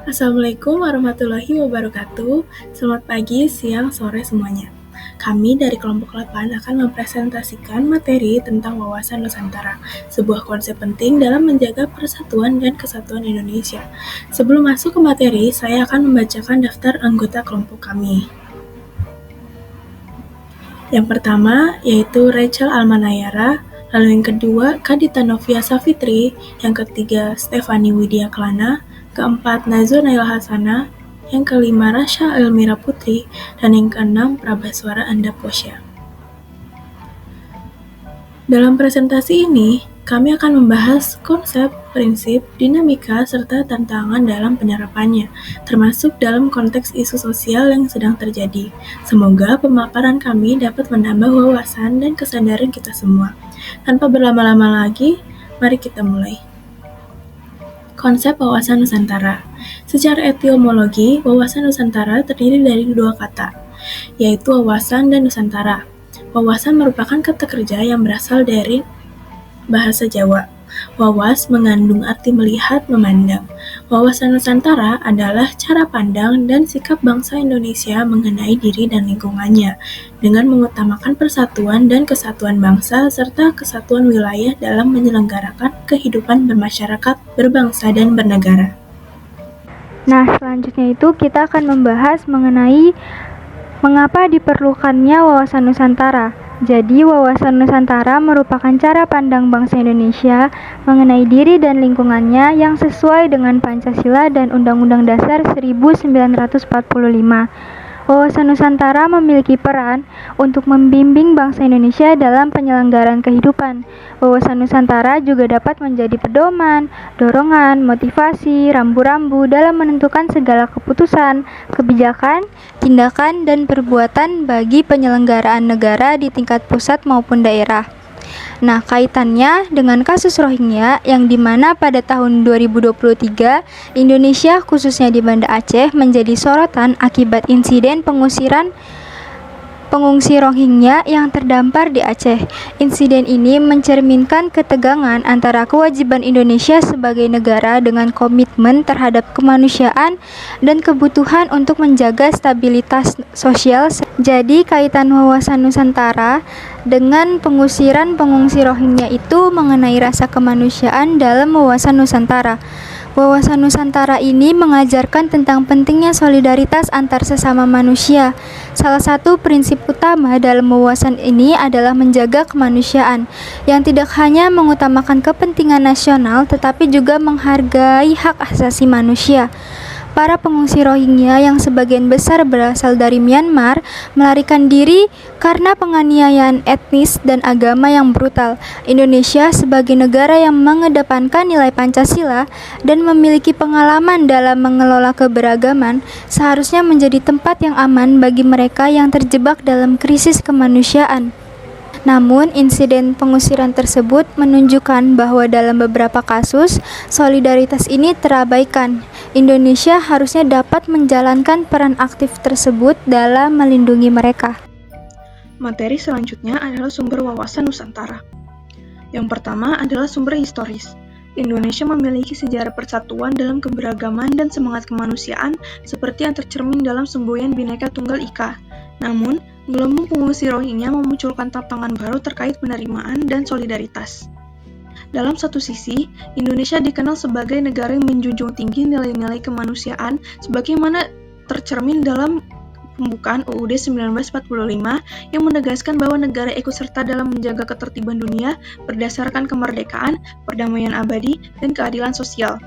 Assalamualaikum warahmatullahi wabarakatuh. Selamat pagi, siang, sore semuanya. Kami dari kelompok 8 akan mempresentasikan materi tentang wawasan Nusantara, sebuah konsep penting dalam menjaga persatuan dan kesatuan Indonesia. Sebelum masuk ke materi, saya akan membacakan daftar anggota kelompok kami. Yang pertama yaitu Rachel Almanayara, lalu yang kedua Kadita Novia Savitri, yang ketiga Stefani Widya Kelana, keempat Nazwa Naila Hasana, yang kelima Rasha Elmira Putri, dan yang keenam Prabaswara Anda Posya. Dalam presentasi ini, kami akan membahas konsep, prinsip, dinamika, serta tantangan dalam penerapannya, termasuk dalam konteks isu sosial yang sedang terjadi. Semoga pemaparan kami dapat menambah wawasan dan kesadaran kita semua. Tanpa berlama-lama lagi, mari kita mulai. Konsep wawasan Nusantara. Secara etimologi, wawasan Nusantara terdiri dari dua kata, yaitu wawasan dan Nusantara. Wawasan merupakan kata kerja yang berasal dari bahasa Jawa. Wawas mengandung arti melihat, memandang. Wawasan Nusantara adalah cara pandang dan sikap bangsa Indonesia mengenai diri dan lingkungannya, dengan mengutamakan persatuan dan kesatuan bangsa serta kesatuan wilayah dalam menyelenggarakan kehidupan bermasyarakat, berbangsa, dan bernegara. Nah, selanjutnya itu kita akan membahas mengenai mengapa diperlukannya wawasan Nusantara. Jadi, wawasan Nusantara merupakan cara pandang bangsa Indonesia mengenai diri dan lingkungannya yang sesuai dengan Pancasila dan Undang-Undang Dasar 1945. Wawasan Nusantara memiliki peran untuk membimbing bangsa Indonesia dalam penyelenggaraan kehidupan. Wawasan Nusantara juga dapat menjadi pedoman, dorongan, motivasi, rambu-rambu dalam menentukan segala keputusan, kebijakan, tindakan, dan perbuatan bagi penyelenggaraan negara di tingkat pusat maupun daerah. Nah, kaitannya dengan kasus Rohingya yang dimana pada tahun 2023 Indonesia khususnya di Banda Aceh menjadi sorotan akibat insiden pengusiran pengungsi Rohingya yang terdampar di Aceh. Insiden ini mencerminkan ketegangan antara kewajiban Indonesia sebagai negara dengan komitmen terhadap kemanusiaan dan kebutuhan untuk menjaga stabilitas sosial. Jadi, kaitan wawasan Nusantara dengan pengusiran pengungsi Rohingya itu mengenai rasa kemanusiaan dalam wawasan Nusantara. Wawasan Nusantara ini mengajarkan tentang pentingnya solidaritas antar sesama manusia. Salah satu prinsip utama dalam wawasan ini adalah menjaga kemanusiaan, yang tidak hanya mengutamakan kepentingan nasional tetapi juga menghargai hak asasi manusia. Para pengungsi Rohingya yang sebagian besar berasal dari Myanmar melarikan diri karena penganiayaan etnis dan agama yang brutal. Indonesia sebagai negara yang mengedepankan nilai Pancasila dan memiliki pengalaman dalam mengelola keberagaman, seharusnya menjadi tempat yang aman bagi mereka yang terjebak dalam krisis kemanusiaan. Namun, insiden pengusiran tersebut menunjukkan bahwa dalam beberapa kasus, solidaritas ini terabaikan. Indonesia harusnya dapat menjalankan peran aktif tersebut dalam melindungi mereka. Materi selanjutnya adalah sumber wawasan Nusantara. Yang pertama adalah sumber historis. Indonesia memiliki sejarah persatuan dalam keberagaman dan semangat kemanusiaan seperti yang tercermin dalam semboyan Bhinneka Tunggal Ika. Namun, gelombang pengungsi Rohingya memunculkan tantangan baru terkait penerimaan dan solidaritas. Dalam satu sisi, Indonesia dikenal sebagai negara yang menjunjung tinggi nilai-nilai kemanusiaan sebagaimana tercermin dalam pembukaan UUD 1945 yang menegaskan bahwa negara ikut serta dalam menjaga ketertiban dunia berdasarkan kemerdekaan, perdamaian abadi, dan keadilan sosial.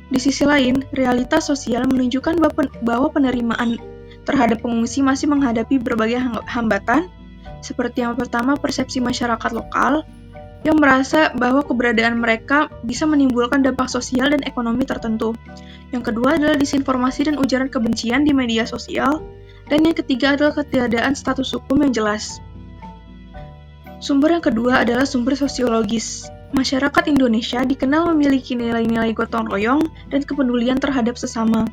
Di sisi lain, realitas sosial menunjukkan bahwa penerimaan terhadap pengungsi masih menghadapi berbagai hambatan, seperti yang pertama persepsi masyarakat lokal, yang merasa bahwa keberadaan mereka bisa menimbulkan dampak sosial dan ekonomi tertentu. Yang kedua adalah disinformasi dan ujaran kebencian di media sosial, dan yang ketiga adalah ketiadaan status hukum yang jelas. Sumber yang kedua adalah sumber sosiologis. Masyarakat Indonesia dikenal memiliki nilai-nilai gotong royong dan kepedulian terhadap sesama.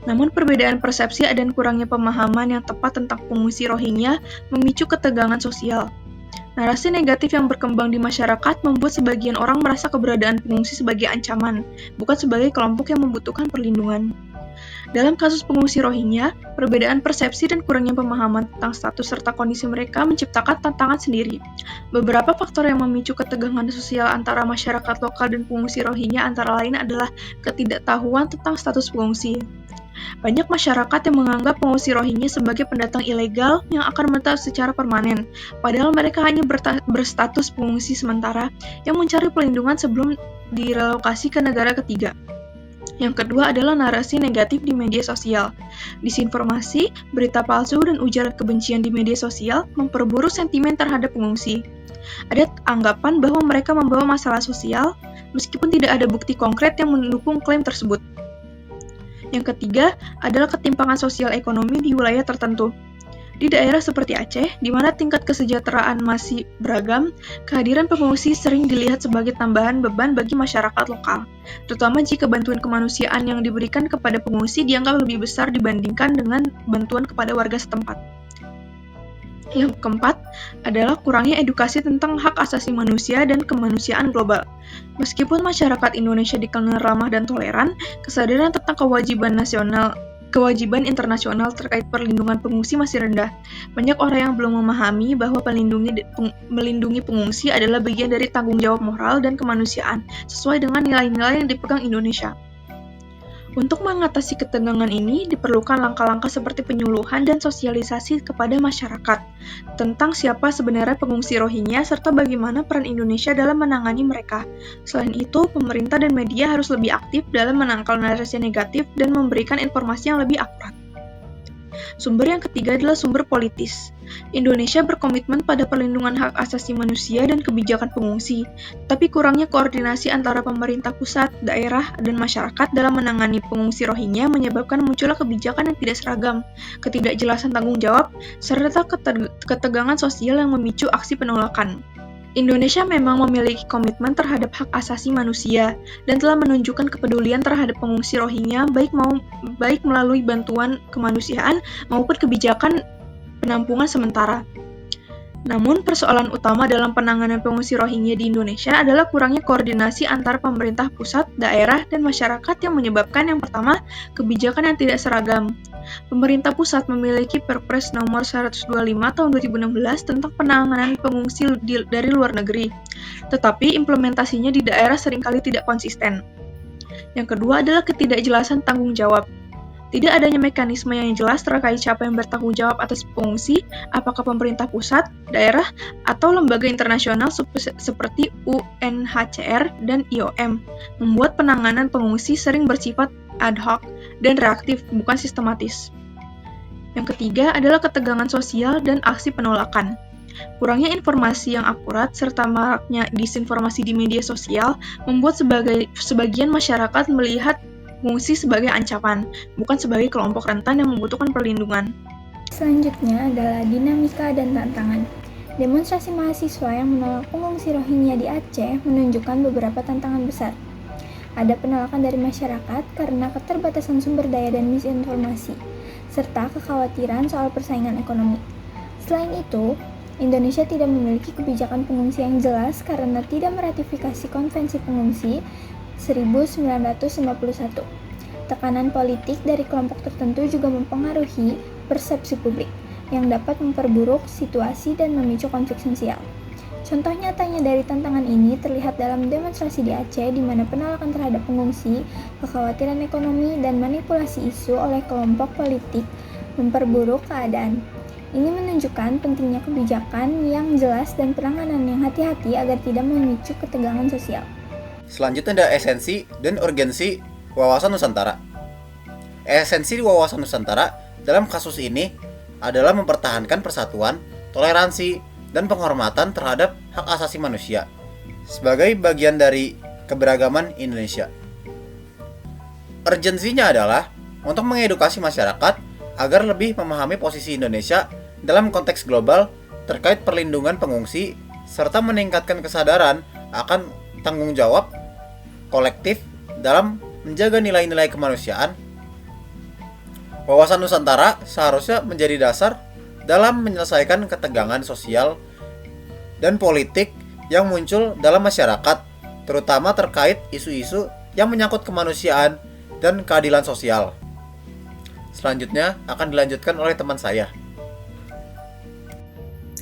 Namun perbedaan persepsi dan kurangnya pemahaman yang tepat tentang pengungsi Rohingya memicu ketegangan sosial. Narasi negatif yang berkembang di masyarakat membuat sebagian orang merasa keberadaan pengungsi sebagai ancaman, bukan sebagai kelompok yang membutuhkan perlindungan. Dalam kasus pengungsi Rohingya, perbedaan persepsi dan kurangnya pemahaman tentang status serta kondisi mereka menciptakan tantangan sendiri. Beberapa faktor yang memicu ketegangan sosial antara masyarakat lokal dan pengungsi Rohingya antara lain adalah ketidaktahuan tentang status pengungsi. Banyak masyarakat yang menganggap pengungsi Rohingya sebagai pendatang ilegal yang akan menetap secara permanen, padahal mereka hanya berstatus pengungsi sementara yang mencari perlindungan sebelum direlokasi ke negara ketiga. Yang kedua adalah narasi negatif di media sosial. Disinformasi, berita palsu, dan ujaran kebencian di media sosial memperburuk sentimen terhadap pengungsi. Ada anggapan bahwa mereka membawa masalah sosial, meskipun tidak ada bukti konkret yang mendukung klaim tersebut. Yang ketiga adalah ketimpangan sosial ekonomi di wilayah tertentu. Di daerah seperti Aceh, di mana tingkat kesejahteraan masih beragam, kehadiran pengungsi sering dilihat sebagai tambahan beban bagi masyarakat lokal, terutama jika bantuan kemanusiaan yang diberikan kepada pengungsi dianggap lebih besar dibandingkan dengan bantuan kepada warga setempat. Yang keempat adalah kurangnya edukasi tentang hak asasi manusia dan kemanusiaan global. Meskipun masyarakat Indonesia dikenal ramah dan toleran, kesadaran tentang kewajiban internasional terkait perlindungan pengungsi masih rendah. Banyak orang yang belum memahami bahwa melindungi pengungsi adalah bagian dari tanggung jawab moral dan kemanusiaan, sesuai dengan nilai-nilai yang dipegang Indonesia. Untuk mengatasi ketegangan ini, diperlukan langkah-langkah seperti penyuluhan dan sosialisasi kepada masyarakat tentang siapa sebenarnya pengungsi Rohingya serta bagaimana peran Indonesia dalam menangani mereka. Selain itu, pemerintah dan media harus lebih aktif dalam menangkal narasi negatif dan memberikan informasi yang lebih akurat. Sumber yang ketiga adalah sumber politis. Indonesia berkomitmen pada perlindungan hak asasi manusia dan kebijakan pengungsi, tapi kurangnya koordinasi antara pemerintah pusat, daerah, dan masyarakat dalam menangani pengungsi Rohingya menyebabkan munculnya kebijakan yang tidak seragam, ketidakjelasan tanggung jawab, serta ketegangan sosial yang memicu aksi penolakan. Indonesia memang memiliki komitmen terhadap hak asasi manusia dan telah menunjukkan kepedulian terhadap pengungsi Rohingya baik melalui bantuan kemanusiaan maupun kebijakan penampungan sementara. Namun, persoalan utama dalam penanganan pengungsi Rohingya di Indonesia adalah kurangnya koordinasi antara pemerintah pusat, daerah, dan masyarakat yang menyebabkan yang pertama, kebijakan yang tidak seragam. Pemerintah pusat memiliki Perpres nomor 125 tahun 2016 tentang penanganan pengungsi dari luar negeri, tetapi implementasinya di daerah seringkali tidak konsisten. Yang kedua adalah ketidakjelasan tanggung jawab. Tidak adanya mekanisme yang jelas terkait siapa yang bertanggung jawab atas pengungsi, apakah pemerintah pusat, daerah, atau lembaga internasional seperti UNHCR dan IOM, membuat penanganan pengungsi sering bersifat ad hoc dan reaktif, bukan sistematis. Yang ketiga adalah ketegangan sosial dan aksi penolakan. Kurangnya informasi yang akurat serta maraknya disinformasi di media sosial membuat sebagian masyarakat melihat pengungsi sebagai ancaman, bukan sebagai kelompok rentan yang membutuhkan perlindungan. Selanjutnya adalah dinamika dan tantangan. Demonstrasi mahasiswa yang menolak pengungsi Rohingya di Aceh menunjukkan beberapa tantangan besar. Ada penolakan dari masyarakat karena keterbatasan sumber daya dan misinformasi, serta kekhawatiran soal persaingan ekonomi. Selain itu, Indonesia tidak memiliki kebijakan pengungsi yang jelas karena tidak meratifikasi Konvensi Pengungsi 1951. Tekanan politik dari kelompok tertentu juga mempengaruhi persepsi publik, yang dapat memperburuk situasi dan memicu konflik sosial. Contoh nyatanya dari tantangan ini terlihat dalam demonstrasi di Aceh di mana penolakan terhadap pengungsi, kekhawatiran ekonomi, dan manipulasi isu oleh kelompok politik memperburuk keadaan. Ini menunjukkan pentingnya kebijakan yang jelas dan penanganan yang hati-hati agar tidak memicu ketegangan sosial. Selanjutnya ada esensi dan urgensi wawasan Nusantara. Esensi wawasan Nusantara dalam kasus ini adalah mempertahankan persatuan, toleransi, dan penghormatan terhadap hak asasi manusia sebagai bagian dari keberagaman Indonesia. Urgensinya adalah untuk mengedukasi masyarakat agar lebih memahami posisi Indonesia dalam konteks global terkait perlindungan pengungsi serta meningkatkan kesadaran akan tanggung jawab kolektif dalam menjaga nilai-nilai kemanusiaan. Wawasan Nusantara seharusnya menjadi dasar dalam menyelesaikan ketegangan sosial dan politik yang muncul dalam masyarakat, terutama terkait isu-isu yang menyangkut kemanusiaan dan keadilan sosial. Selanjutnya akan dilanjutkan oleh teman saya.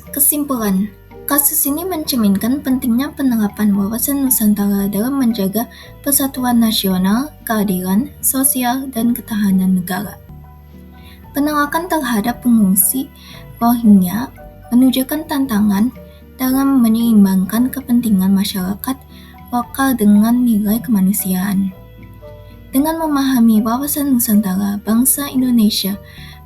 Kesimpulan, kasus ini mencerminkan pentingnya penerapan wawasan Nusantara dalam menjaga persatuan nasional, keadilan, sosial, dan ketahanan negara. Penolakan terhadap pengungsi Rohingya menunjukkan tantangan dalam menyeimbangkan kepentingan masyarakat lokal dengan nilai kemanusiaan. Dengan memahami wawasan Nusantara, bangsa Indonesia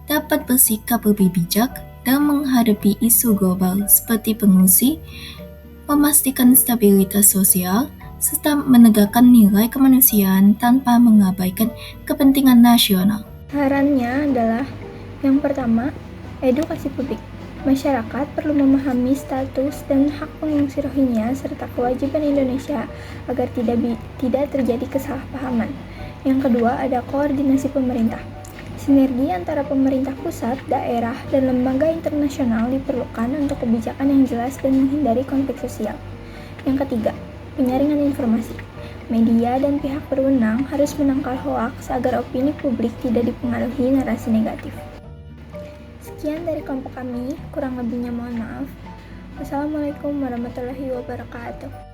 dapat bersikap lebih bijak dalam menghadapi isu global seperti pengungsi, memastikan stabilitas sosial, serta menegakkan nilai kemanusiaan tanpa mengabaikan kepentingan nasional. Sarannya adalah, yang pertama, edukasi publik. Masyarakat perlu memahami status dan hak pengungsi Rohingya serta kewajiban Indonesia agar tidak terjadi kesalahpahaman. Yang kedua, ada koordinasi pemerintah. Sinergi antara pemerintah pusat, daerah, dan lembaga internasional diperlukan untuk kebijakan yang jelas dan menghindari konflik sosial. Yang ketiga, penyaringan informasi. Media dan pihak berwenang harus menangkal hoaks agar opini publik tidak dipengaruhi narasi negatif. Sekian dari kelompok kami, kurang lebihnya mohon maaf. Wassalamualaikum warahmatullahi wabarakatuh.